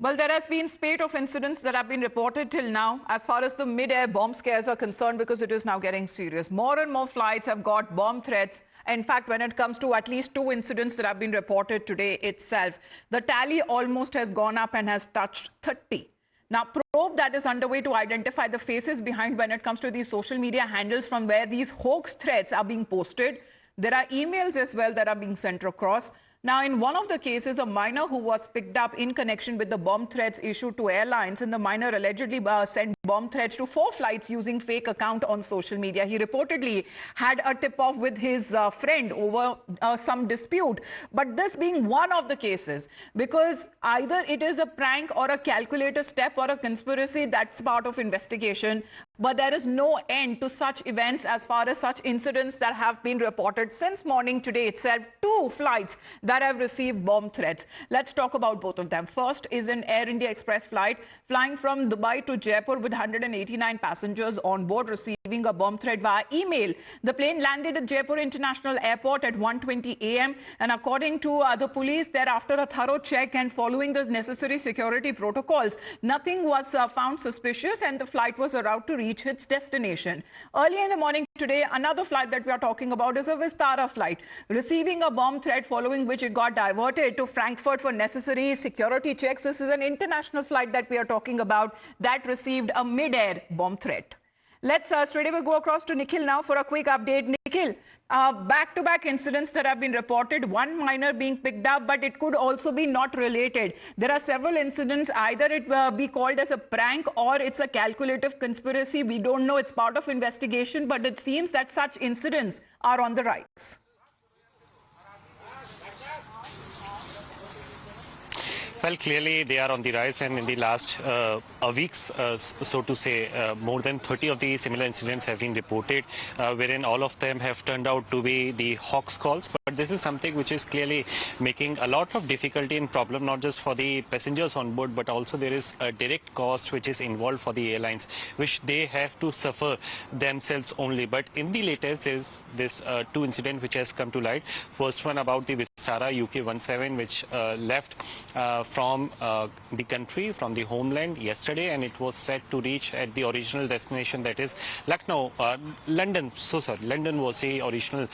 Well, there has been spate of incidents that have been reported till now as far as the mid-air bomb scares are concerned, because it is now getting serious. More and more flights have got bomb threats. In fact, when it comes to at least 2 incidents that have been reported today itself, the tally almost has gone up and has touched 30. Now, probe that is underway to identify the faces behind when it comes to these social media handles from where these hoax threats are being posted. There are emails as well that are being sent across. Now, in one of the cases, a minor who was picked up in connection with the bomb threats issued to airlines, and the minor allegedly sent bomb threats to 4 flights using fake account on social media. He reportedly had a tip-off with his friend over some dispute. But this being one of the cases, because either it is a prank or a calculated step or a conspiracy, that's part of investigation. But there is no end to such events as far as such incidents that have been reported since morning today itself. 2 flights that have received bomb threats. Let's talk about both of them. First is an Air India Express flight flying from Dubai to Jaipur with 189 passengers on board receiving a bomb threat via email. The plane landed at Jaipur International Airport at 1:20 a.m. and according to the police, thereafter a thorough check and following the necessary security protocols, nothing was found suspicious and the flight was about to reach its destination. Early in the morning today, another flight that we are talking about is a Vistara flight, receiving a bomb threat, following which it got diverted to Frankfurt for necessary security checks. This is an international flight that we are talking about that received a mid-air bomb threat. Let's straight away go across to Nikhil now for a quick update. Nikhil, back-to-back incidents that have been reported, one minor being picked up, but it could also be not related. There are several incidents, either it be called as a prank or it's a calculative conspiracy. We don't know, it's part of investigation, but it seems that such incidents are on the rise. Well, clearly they are on the rise, and in the last weeks, so to say, more than 30 of the similar incidents have been reported, wherein all of them have turned out to be the Hoax calls. But this is something which is clearly making a lot of difficulty and problem, not just for the passengers on board, but also there is a direct cost which is involved for the airlines, which they have to suffer themselves only. But in the latest, there is this 2 incident which has come to light. First one about the Vistara UK-17, which left from the country, from the homeland yesterday, and it was set to reach at the original destination, that is London. London was the original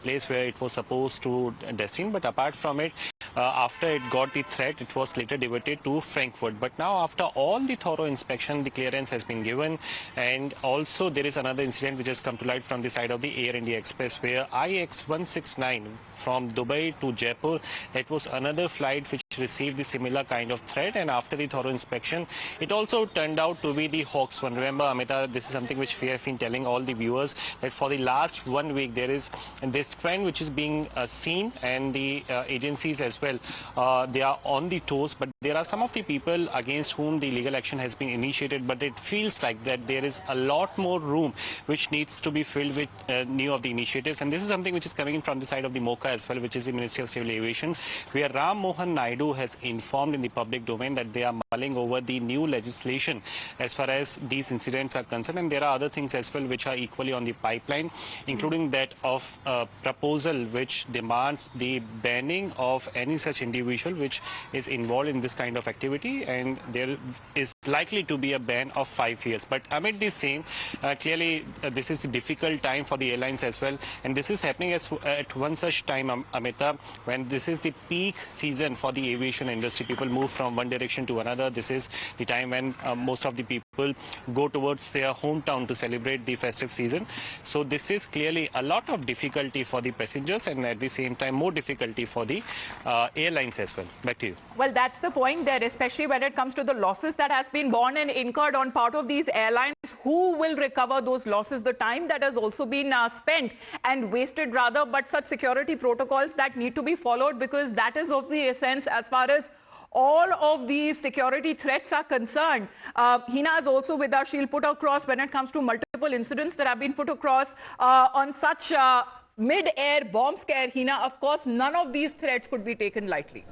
place where it was supposed to destinate, but apart from it, after it got the threat, it was later diverted to Frankfurt. But now, after all the thorough inspection, the clearance has been given. And also there is another incident which has come to light from the side of the Air India Express, where IX-169 from Dubai to Jaipur, that was another flight which received the similar kind of threat, and after the thorough inspection, it also turned out to be the Hoax one. Remember, Amita, this is something which we have been telling all the viewers, that for the last 1 week there is this trend which is being seen, and the agencies as well, they are on the toes. But there are some of the people against whom the legal action has been initiated, but it feels like that there is a lot more room which needs to be filled with new of the initiatives. And this is something which is coming in from the side of the MOCA as well, which is the Ministry of Civil Aviation, where Ram Mohan Naidu has informed in the public domain that they are mulling over the new legislation as far as these incidents are concerned. And there are other things as well which are equally on the pipeline, including that of a proposal which demands the banning of any such individual which is involved in this kind of activity, and there is likely to be a ban of 5 years. But amid this same, clearly this is a difficult time for the airlines as well, and this is happening at one such time, Amita, when this is the peak season for the aviation industry. People move from one direction to another. This is the time when most of the people go towards their hometown to celebrate the festive season. So this is clearly a lot of difficulty for the passengers, and at the same time more difficulty for the airlines as well. Back to you. Well, that's the point there, especially when it comes to the losses that has been borne and incurred on part of these airlines. Who will recover those losses? The time that has also been spent and wasted rather, but such security protocols that need to be followed, because that is of the essence as far as all of these security threats are concerned. Hina is also with us. She'll put across when it comes to multiple incidents that have been put across on such mid-air bomb scare. Hina, of course, none of these threats could be taken lightly.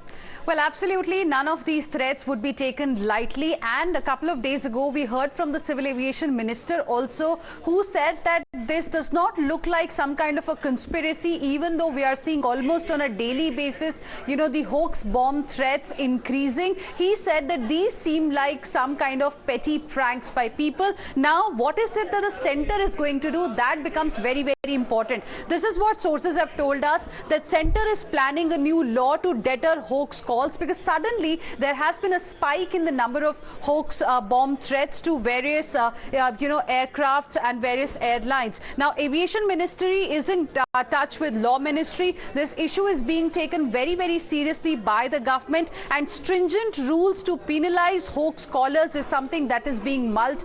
Well, absolutely. None of these threats would be taken lightly. And a couple of days ago, we heard from the Civil Aviation Minister also, who said that this does not look like some kind of a conspiracy, even though we are seeing almost on a daily basis, the hoax bomb threats increasing. He said that these seem like some kind of petty pranks by people. Now, what is it that the center is going to do? That becomes very, very important. This is what sources have told us, that center is planning a new law to deter hoax calls, because suddenly there has been a spike in the number of hoax bomb threats to various aircrafts and various airlines. Now, Aviation Ministry is in touch with Law Ministry. This issue is being taken very, very seriously by the government, and stringent rules to penalize hoax callers is something that is being mulled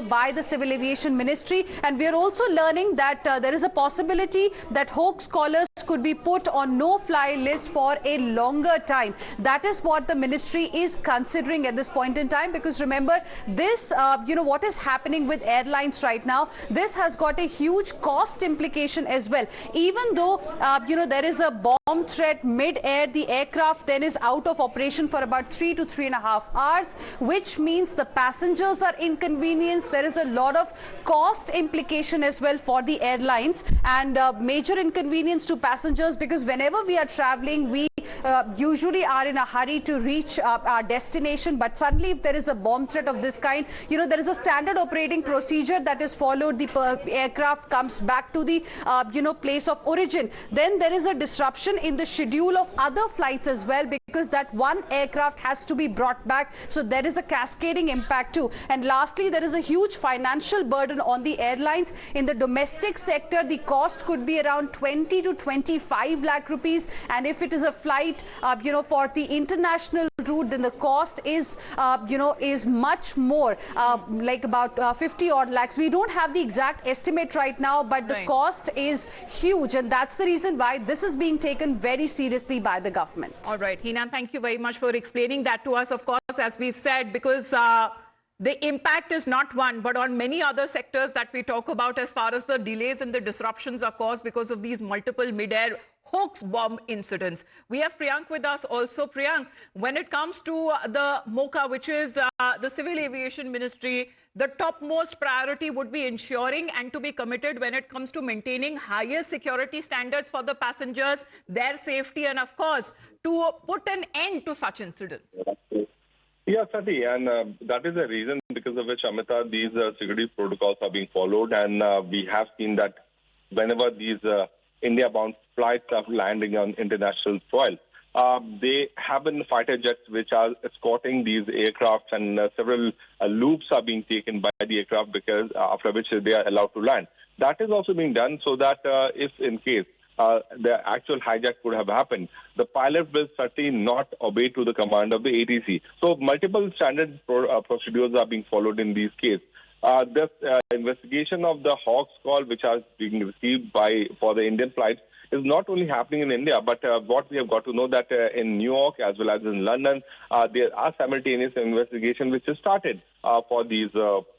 by the Civil Aviation Ministry. And we are also learning that there is a possibility that hoax callers could be put on no-fly list for a longer time. That is what the ministry is considering at this point in time, because remember, this, what is happening with airlines right now, this has got a huge cost implication as well. Even though, there is a bomb threat mid-air, the aircraft then is out of operation for about 3 to 3.5 hours, which means the passengers are inconvenienced. There is a lot of cost implication as well for the airlines, and major inconvenience to passengers, because whenever we are traveling, we usually are in a hurry to reach our destination. But suddenly, if there is a bomb threat of this kind, there is a standard operating procedure that is followed. The aircraft comes back to the place of origin. Then there is a disruption in the schedule of other flights as well, because that one aircraft has to be brought back. So there is a cascading impact too. And lastly, there is a huge financial burden on the airlines. In the domestic sector, the cost could be around 20 to 25 lakh rupees. And if it is a flight, for the international route, then the cost is, is much more, like about 50 odd lakhs. We don't have the exact estimate right now, but the cost is huge. And that's the reason why this is being taken very seriously by the government. All right, Hina, thank you very much for explaining that to us. Of course, as we said, because the impact is not one, but on many other sectors that we talk about, as far as the delays and the disruptions are caused because of these multiple mid-air hoax bomb incidents. We have Priyank with us also. Priyank, when it comes to the MOCA, which is the Civil Aviation Ministry, the topmost priority would be ensuring and to be committed when it comes to maintaining higher security standards for the passengers, their safety, and of course, to put an end to such incidents. Yeah, Sati, and that is the reason because of which, Amita, these security protocols are being followed, and we have seen that whenever these India-bound flights are landing on international soil, they have been fighter jets which are escorting these aircrafts, and several loops are being taken by the aircraft, because after which they are allowed to land. That is also being done so that if in case the actual hijack could have happened, the pilot will certainly not obey to the command of the ATC. So multiple standard procedures are being followed in these cases. This investigation of the Hoax call, which are being received for the Indian flights, is not only happening in India, but what we have got to know that in New York as well as in London, there are simultaneous investigations which have started for these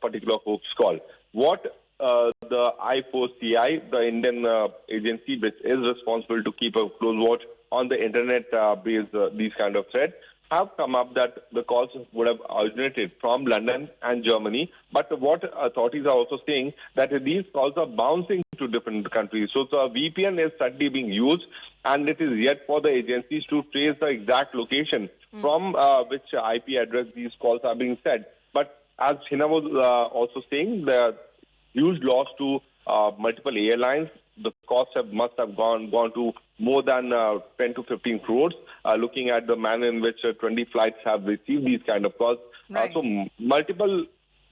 particular hoax call. What the I4CI, the Indian agency which is responsible to keep a close watch on the internet-based these kind of threats, have come up that the calls would have originated from London and Germany. But what authorities are also saying that these calls are bouncing to different countries. So the VPN is certainly being used, and it is yet for the agencies to trace the exact location from which IP address these calls are being sent. But as Hina was also saying, the huge loss to multiple airlines. The costs must have gone to more than 10 to 15 crores, looking at the manner in which 20 flights have received these kind of calls. Right. So multiple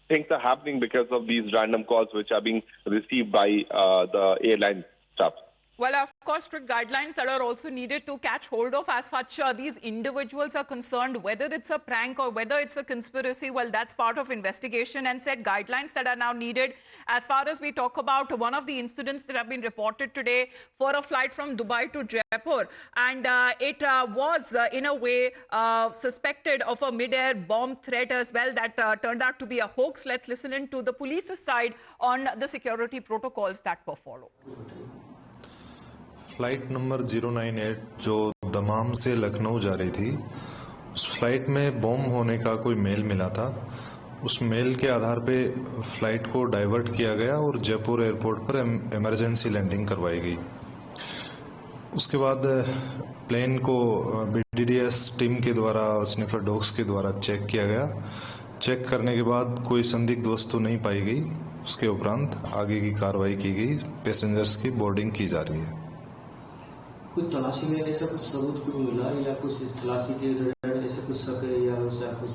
things are happening because of these random calls which are being received by the airline staff. Well, of course, strict guidelines that are also needed to catch hold of as such these individuals are concerned, whether it's a prank or whether it's a conspiracy. Well, that's part of investigation, and set guidelines that are now needed. As far as we talk about one of the incidents that have been reported today for a flight from Dubai to Jaipur, and it was in a way suspected of a mid-air bomb threat as well that turned out to be a hoax. Let's listen in to the police's side on the security protocols that were followed. Flight number 098 जो दमाम से लखनऊ जा रही थी, उस flight में bomb होने का कोई मेल मिला था। उस मेल के आधार पे फ्लाइट को डाइवर्ट किया गया और जयपुर एयरपोर्ट पर इमरजेंसी लैंडिंग करवाई गई। उसके बाद प्लेन को BDDS टीम के द्वारा स्निफर डॉग्स के द्वारा चेक किया गया। चेक करने के बाद कोई संदिग्ध वस्तु नहीं पाई गई। उसके उपरांत आगे की कार्रवाई की गई। पैसेंजर्स की बोर्डिंग की जा रही है। कुछ तलाशी में ऐसा कुछ सबूत कुछ मिला या कुछ तलाशी के दौरान ऐसे कुछ शक है या वैसा कुछ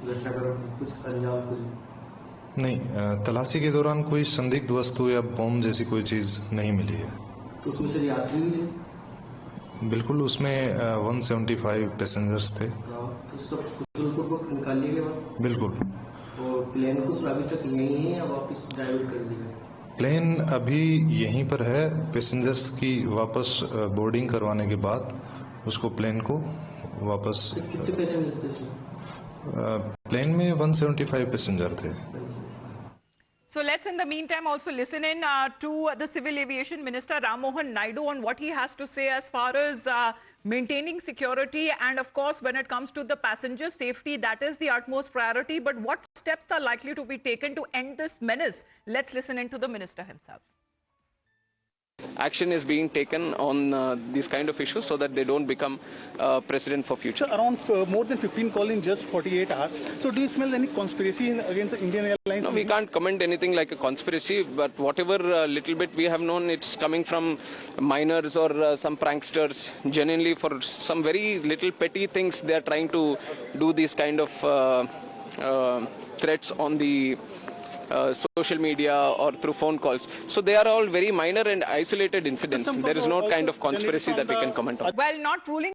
घटना कर कुछ अंजाम कुछ नहीं, तलाशी के दौरान कोई संदिग्ध वस्तु या बॉम्ब जैसी कोई चीज नहीं मिली है। तो उसमें से यात्री भी थे? बिल्कुल, उसमें 175 पैसेंजर्स थे। तो सब कुछ उनको निकाल लिया गया? बिल्कुल। और प्लेन कुछ अभी तक यहीं है या वापस डाइवर्ट कर दिया? प्लेन अभी यहीं पर है। पैसेंजर्स की वापस बोर्डिंग करवाने के बाद उसको प्लेन को वापस कितने पैसेंजर थे? प्लेन में 175 पैसेंजर थे। So let's in the meantime also listen in to the Civil Aviation Minister Ram Mohan Naidu on what he has to say as far as maintaining security, and of course when it comes to the passenger safety, that is the utmost priority. But what steps are likely to be taken to end this menace? Let's listen in to the minister himself. Action is being taken on these kind of issues so that they don't become precedent for future. So around more than 15 calls in just 48 hours. So do you smell any conspiracy against the Indian Airlines? No, we can't comment anything like a conspiracy, but whatever little bit we have known, it's coming from minors or some pranksters. Genuinely, for some very little petty things, they are trying to do these kind of threats on the social media or through phone calls. So they are all very minor and isolated incidents. There is no kind of conspiracy that we can comment on. Well, not ruling